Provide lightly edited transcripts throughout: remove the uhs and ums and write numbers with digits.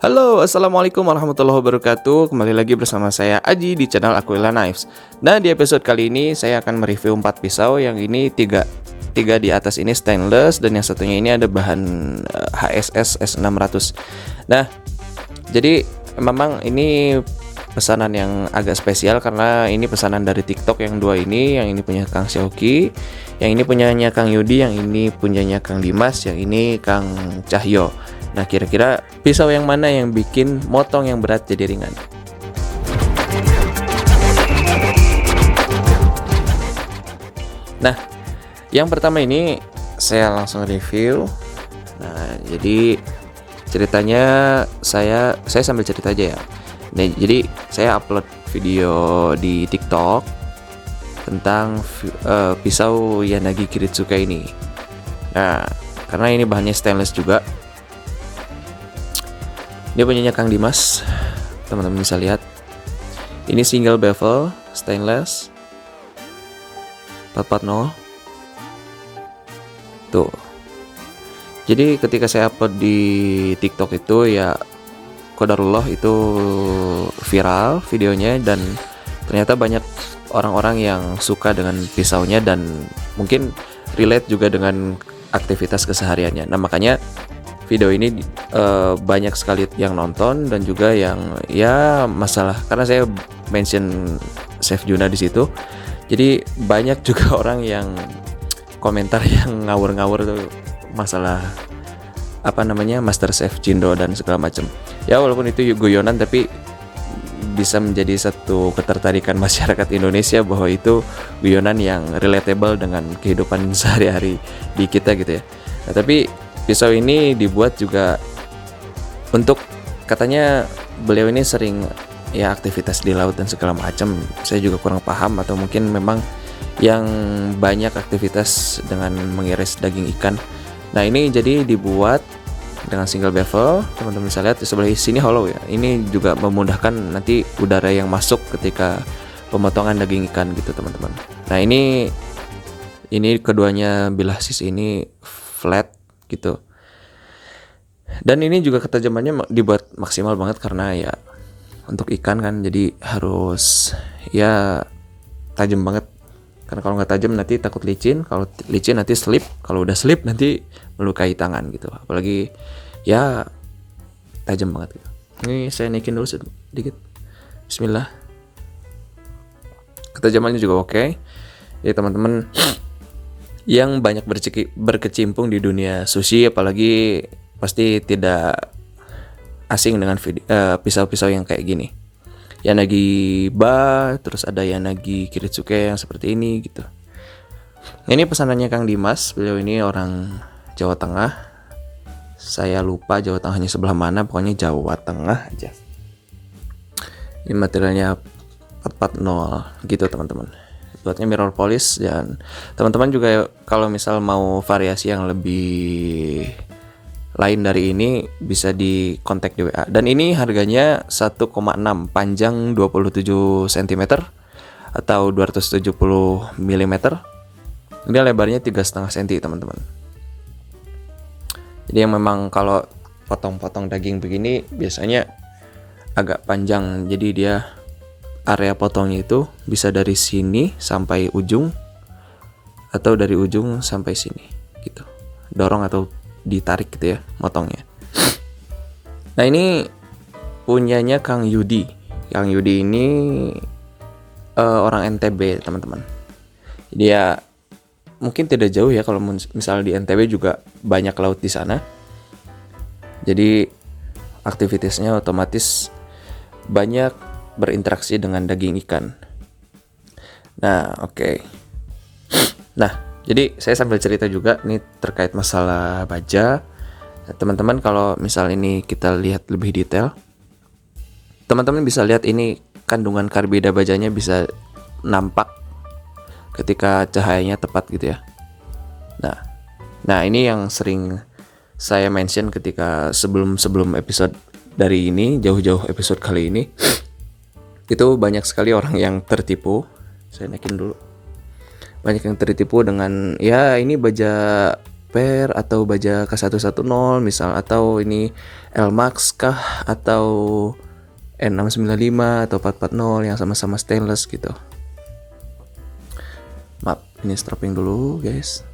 Halo, assalamualaikum warahmatullahi wabarakatuh. Kembali lagi bersama saya Aji di channel Aquila Knives. Nah, di episode kali ini saya akan mereview 4 pisau. Yang ini tiga di atas ini stainless dan yang satunya ini ada bahan HSS S600. Nah, jadi memang ini pesanan yang agak spesial karena ini pesanan dari TikTok yang dua ini. Yang ini punya Kang Xiaoki, yang ini punyanya Kang Yudi, yang ini punyanya Kang Dimas, yang ini Kang Cahyo. Nah, kira-kira pisau yang mana yang bikin motong yang berat jadi ringan? Nah, yang pertama ini saya langsung review. Nah, jadi ceritanya saya sambil cerita aja ya. Nah, jadi saya upload video di TikTok tentang pisau Yanagi Kiritsuka ini. Nah, karena ini bahannya stainless juga. Dia punyanya Kang Dimas, teman-teman bisa lihat. Ini single bevel stainless 440. Tuh. Jadi ketika saya upload di TikTok itu ya qadarullah itu viral videonya dan ternyata banyak orang-orang yang suka dengan pisaunya dan mungkin relate juga dengan aktivitas kesehariannya. Nah, makanya video ini banyak sekali yang nonton dan juga yang ya masalah karena saya mention Chef Juna di situ. Jadi banyak juga orang yang komentar yang ngawur-ngawur tuh masalah Master Chef Jindo dan segala macam. Ya walaupun itu guyonan tapi bisa menjadi satu ketertarikan masyarakat Indonesia bahwa itu guyonan yang relatable dengan kehidupan sehari-hari di kita gitu ya. Nah, tapi pisau ini dibuat juga untuk katanya beliau ini sering ya aktivitas di laut dan segala macam. Saya juga kurang paham atau mungkin memang yang banyak aktivitas dengan mengiris daging ikan. Nah, ini jadi dibuat dengan single bevel. Teman-teman bisa lihat di sebelah sini hollow ya. Ini juga memudahkan nanti udara yang masuk ketika pemotongan daging ikan gitu, teman-teman. Nah, ini keduanya bilah sis ini flat gitu. Dan ini juga ketajamannya dibuat maksimal banget karena ya untuk ikan kan jadi harus ya tajam banget. Karena kalau nggak tajam nanti takut licin, kalau licin nanti slip, kalau udah slip nanti melukai tangan gitu. Apalagi ya tajam banget gitu. Ini saya naikin dulu sedikit. Bismillah. Ketajamannya juga oke. Jadi teman-teman yang banyak berkecimpung di dunia sushi apalagi pasti tidak asing dengan pisau-pisau yang kayak gini. Yanagi Ba, terus ada Yanagi Kiritsuka yang seperti ini gitu. Ini pesanannya Kang Dimas, beliau ini orang Jawa Tengah. Saya lupa Jawa Tengahnya sebelah mana, pokoknya Jawa Tengah aja. Ini materialnya 440 gitu teman-teman. Buatnya mirror polish dan teman-teman juga kalau misal mau variasi yang lebih lain dari ini bisa di kontak di WA. Dan ini harganya 1,6 panjang 27 cm atau 270 mm. Ini lebarnya 3,5 cm teman-teman. Jadi yang memang kalau potong-potong daging begini biasanya agak panjang. Jadi dia area potongnya itu bisa dari sini sampai ujung atau dari ujung sampai sini gitu. Dorong atau ditarik gitu ya motongnya. Nah, ini punyanya Kang Yudi. Kang Yudi ini orang NTB teman-teman. Dia mungkin tidak jauh ya kalau misalnya di NTB juga banyak laut di sana. Jadi aktivitasnya otomatis banyak berinteraksi dengan daging ikan. Nah, oke. Nah, jadi saya sambil cerita juga nih terkait masalah baja. Nah, teman-teman kalau misal ini kita lihat lebih detail, teman-teman bisa lihat ini kandungan karbida bajanya bisa nampak ketika cahayanya tepat gitu ya. Nah ini yang sering saya mention ketika sebelum episode dari ini, jauh-jauh episode kali ini. Itu banyak sekali orang yang tertipu. Saya naikin dulu. Banyak yang tertipu dengan ya ini baja Per atau baja K110 misal, atau ini Elmax kah, atau N695 atau 440 yang sama-sama stainless gitu. Maaf, ini stropping dulu guys.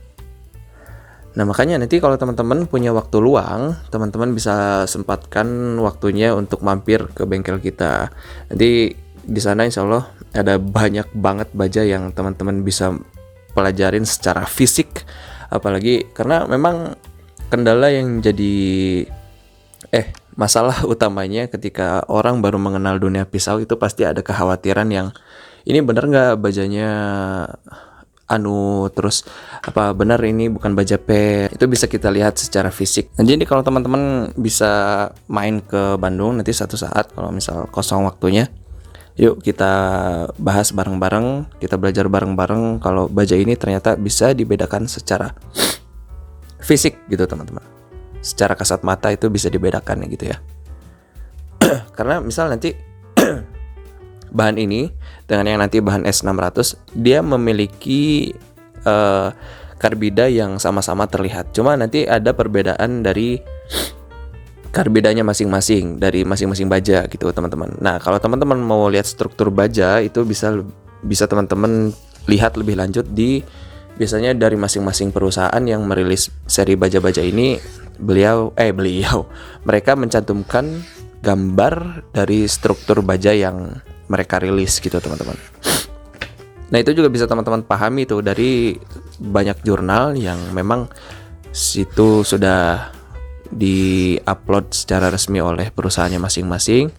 Nah makanya nanti kalau teman-teman punya waktu luang, teman-teman bisa sempatkan waktunya untuk mampir ke bengkel kita. Nanti di sana insya Allah ada banyak banget baja yang teman-teman bisa pelajarin secara fisik. Apalagi karena memang kendala yang jadi masalah utamanya ketika orang baru mengenal dunia pisau itu pasti ada kekhawatiran yang ini bener nggak bajanya terus apa benar ini bukan baja Per. Itu bisa kita lihat secara fisik. Nah, jadi kalau teman-teman bisa main ke Bandung nanti satu saat kalau misal kosong waktunya, yuk kita bahas bareng-bareng, kita belajar bareng-bareng kalau baja ini ternyata bisa dibedakan secara fisik gitu teman-teman. Secara kasat mata itu bisa dibedakan gitu ya. Karena misal nanti bahan ini dengan yang nanti bahan S600 dia memiliki karbida yang sama-sama terlihat. Cuma nanti ada perbedaan dari karbidanya masing-masing dari masing-masing baja gitu teman-teman. Nah kalau teman-teman mau lihat struktur baja itu bisa teman-teman lihat lebih lanjut di biasanya dari masing-masing perusahaan yang merilis seri baja-baja ini. Mereka mencantumkan gambar dari struktur baja yang mereka rilis gitu teman-teman. Nah itu juga bisa teman-teman pahami tuh dari banyak jurnal yang memang situ sudah di-upload secara resmi oleh perusahaannya masing-masing,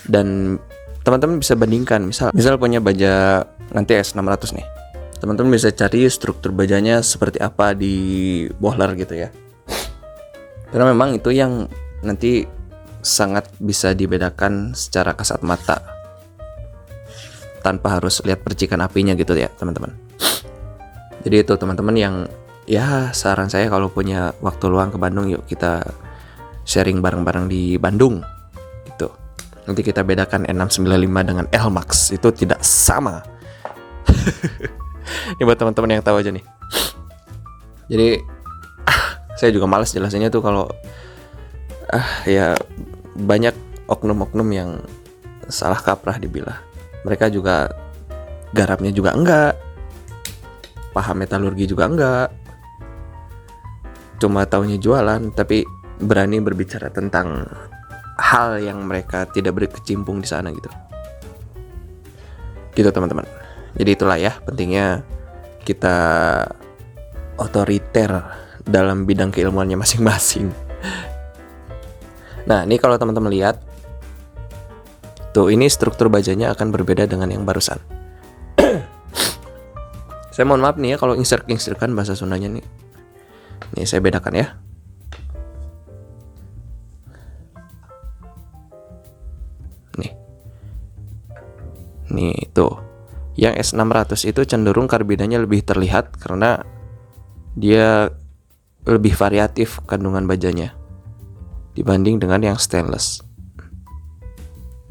dan teman-teman bisa bandingkan. Misal punya baja nanti S600 nih, teman-teman bisa cari struktur bajanya seperti apa di Bohler gitu ya. Karena memang itu yang nanti sangat bisa dibedakan secara kasat mata tanpa harus lihat percikan apinya gitu ya teman-teman. Jadi itu teman-teman yang ya saran saya kalau punya waktu luang ke Bandung, yuk kita sharing bareng-bareng di Bandung gitu. Nanti kita bedakan N695 dengan Elmax, itu tidak sama. Ini buat teman-teman yang tahu aja nih. Jadi saya juga malas jelasinnya tuh kalau ya banyak oknum-oknum yang salah kaprah dibilah. Mereka juga garapnya juga enggak, paham metalurgi juga enggak, cuma taunya jualan tapi berani berbicara tentang hal yang mereka tidak berkecimpung di sana gitu. Gitu teman-teman. Jadi itulah ya pentingnya kita otoriter dalam bidang keilmuannya masing-masing. Nah, ini kalau teman-teman lihat tuh, ini struktur bajanya akan berbeda dengan yang barusan. Saya mohon maaf nih ya kalau insert-insertkan bahasa Sundanya nih. Nih saya bedakan ya. Nih tuh. Yang S600 itu cenderung karbidanya lebih terlihat karena dia lebih variatif kandungan bajanya dibanding dengan yang stainless.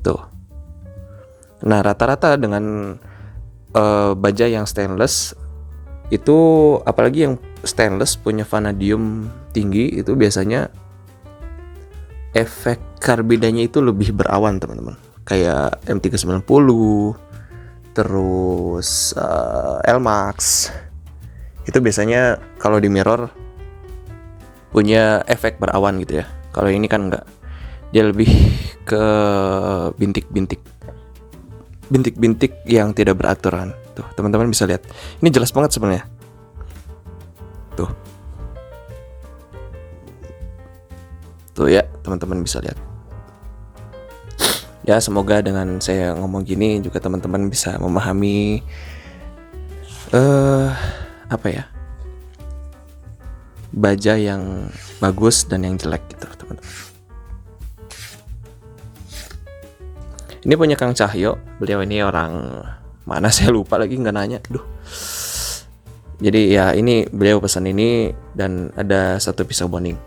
Tuh. Nah, rata-rata dengan baja yang stainless itu, apalagi yang stainless punya vanadium tinggi, itu biasanya efek karbidanya itu lebih berawan teman-teman. Kayak M390, terus Elmax. Itu biasanya kalau di mirror punya efek berawan gitu ya. Kalau ini kan enggak. Dia lebih ke bintik-bintik yang tidak beraturan. Tuh, teman-teman bisa lihat. Ini jelas banget sebenarnya. Tuh. Tuh ya, teman-teman bisa lihat. Ya, semoga dengan saya ngomong gini juga teman-teman bisa memahami baja yang bagus dan yang jelek gitu, teman-teman. Ini punya Kang Cahyo, beliau ini orang mana saya lupa lagi, nggak nanya. Jadi ya ini beliau pesan ini dan ada satu pisau bonding.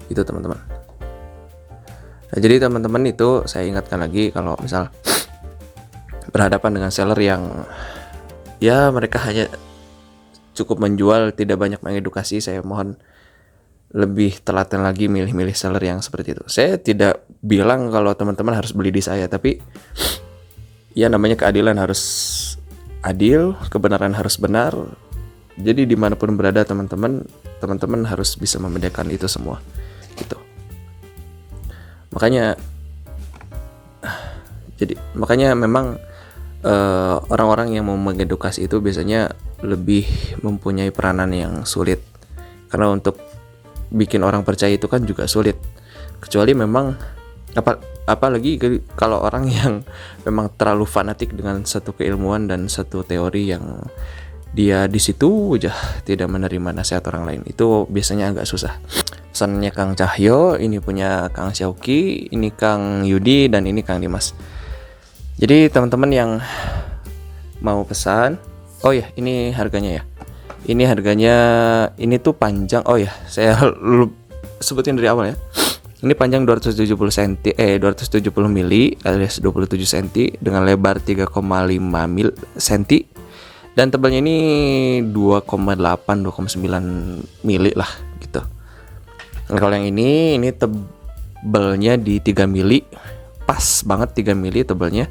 Itu teman-teman. Nah, jadi teman-teman itu saya ingatkan lagi kalau misal berhadapan dengan seller yang ya mereka hanya cukup menjual, tidak banyak mengedukasi. Saya mohon lebih telaten lagi milih-milih seller yang seperti itu. Saya tidak bilang kalau teman-teman harus beli di saya, tapi ya namanya keadilan harus adil, kebenaran harus benar. Jadi dimanapun berada teman-teman harus bisa membedakan itu semua gitu. Makanya memang orang-orang yang mau mengedukasi itu biasanya lebih mempunyai peranan yang sulit, karena untuk bikin orang percaya itu kan juga sulit, kecuali memang apalagi kalau orang yang memang terlalu fanatik dengan satu keilmuan dan satu teori yang dia di situ aja tidak menerima nasihat orang lain, itu biasanya agak susah. Pesannya Kang Cahyo, ini punya Kang Syauki, ini Kang Yudi, dan ini Kang Dimas. Jadi teman-teman yang mau pesan, oh ya ini harganya ya. Ini harganya, ini tuh panjang. Oh ya, saya sebutin dari awal ya. Ini panjang 270 cm, 270 mili alias 27 cm dengan lebar 3,5 cm dan tebalnya ini 2,8 2,9 mili lah gitu. Nah, kalau yang ini tebalnya di 3 mili, pas banget 3 mili tebalnya.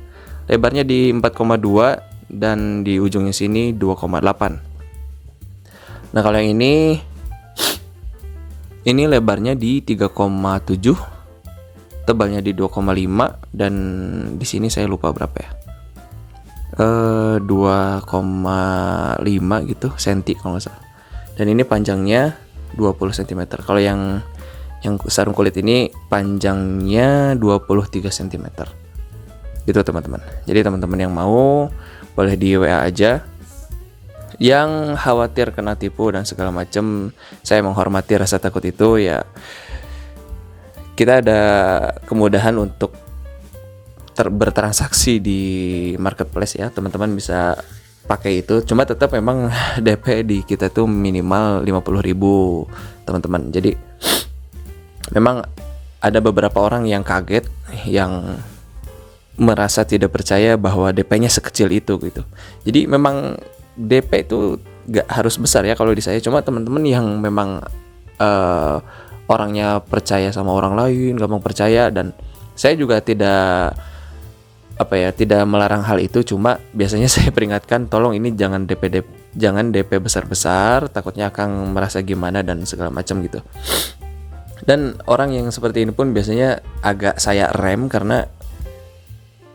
Lebarnya di 4,2 dan di ujungnya sini 2,8. Nah, kalau yang ini lebarnya di 3,7, tebalnya di 2,5 dan di sini saya lupa berapa ya. 2,5 gitu senti kalau nggak salah. Dan ini panjangnya 20 cm. Kalau yang sarung kulit ini panjangnya 23 cm. Gitu teman-teman. Jadi teman-teman yang mau boleh di WA aja. Yang khawatir kena tipu dan segala macam, saya menghormati rasa takut itu ya. Kita ada kemudahan untuk bertransaksi di marketplace ya. Teman-teman bisa pakai itu. Cuma tetap memang DP di kita tuh minimal 50.000 teman-teman. Jadi memang ada beberapa orang yang kaget, yang merasa tidak percaya bahwa DP-nya sekecil itu gitu. Jadi memang DP itu gak harus besar ya kalau di saya. Cuma teman-teman yang memang orangnya percaya sama orang lain, gampang percaya, dan saya juga tidak melarang hal itu. Cuma biasanya saya peringatkan, tolong ini jangan DP besar-besar, takutnya akan merasa gimana dan segala macam gitu. Dan orang yang seperti ini pun biasanya agak saya rem karena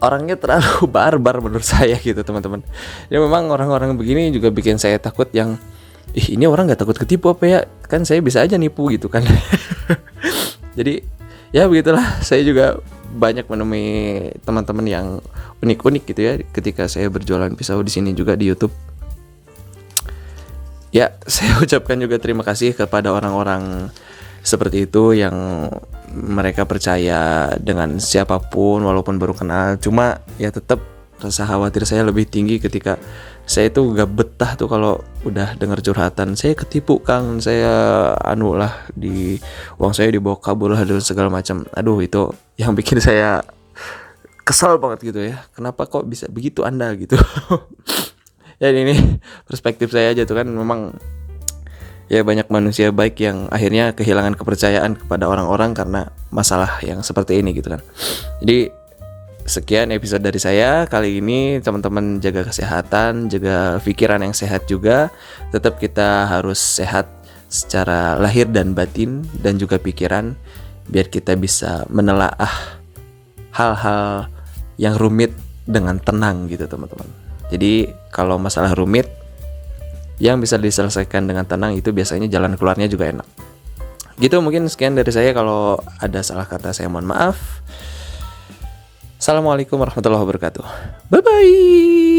orangnya terlalu barbar menurut saya gitu teman-teman. Ya memang orang-orang begini juga bikin saya takut, yang ini orang gak takut ketipu apa ya, kan saya bisa aja nipu gitu kan. Jadi ya begitulah, saya juga banyak menemui teman-teman yang unik-unik gitu ya ketika saya berjualan pisau di sini juga di YouTube. Ya, saya ucapkan juga terima kasih kepada orang-orang seperti itu yang mereka percaya dengan siapapun walaupun baru kenal. Cuma ya tetap rasa khawatir saya lebih tinggi ketika saya tuh gak betah tuh kalau udah dengar curhatan, saya ketipu Kang, saya di uang saya dibawa kabur lah dan segala macam. Aduh, itu yang bikin saya kesal banget gitu ya. Kenapa kok bisa begitu Anda gitu. Ya ini perspektif saya aja tuh kan, memang ya banyak manusia baik yang akhirnya kehilangan kepercayaan kepada orang-orang karena masalah yang seperti ini gitu kan. Jadi sekian episode dari saya kali ini, teman-teman jaga kesehatan, jaga pikiran yang sehat juga. Tetap kita harus sehat secara lahir dan batin dan juga pikiran, biar kita bisa menelaah hal-hal yang rumit dengan tenang gitu teman-teman. Jadi kalau masalah rumit yang bisa diselesaikan dengan tenang, itu biasanya jalan keluarnya juga enak. Gitu, mungkin sekian dari saya. Kalau ada salah kata saya mohon maaf. Assalamualaikum warahmatullahi wabarakatuh. Bye bye.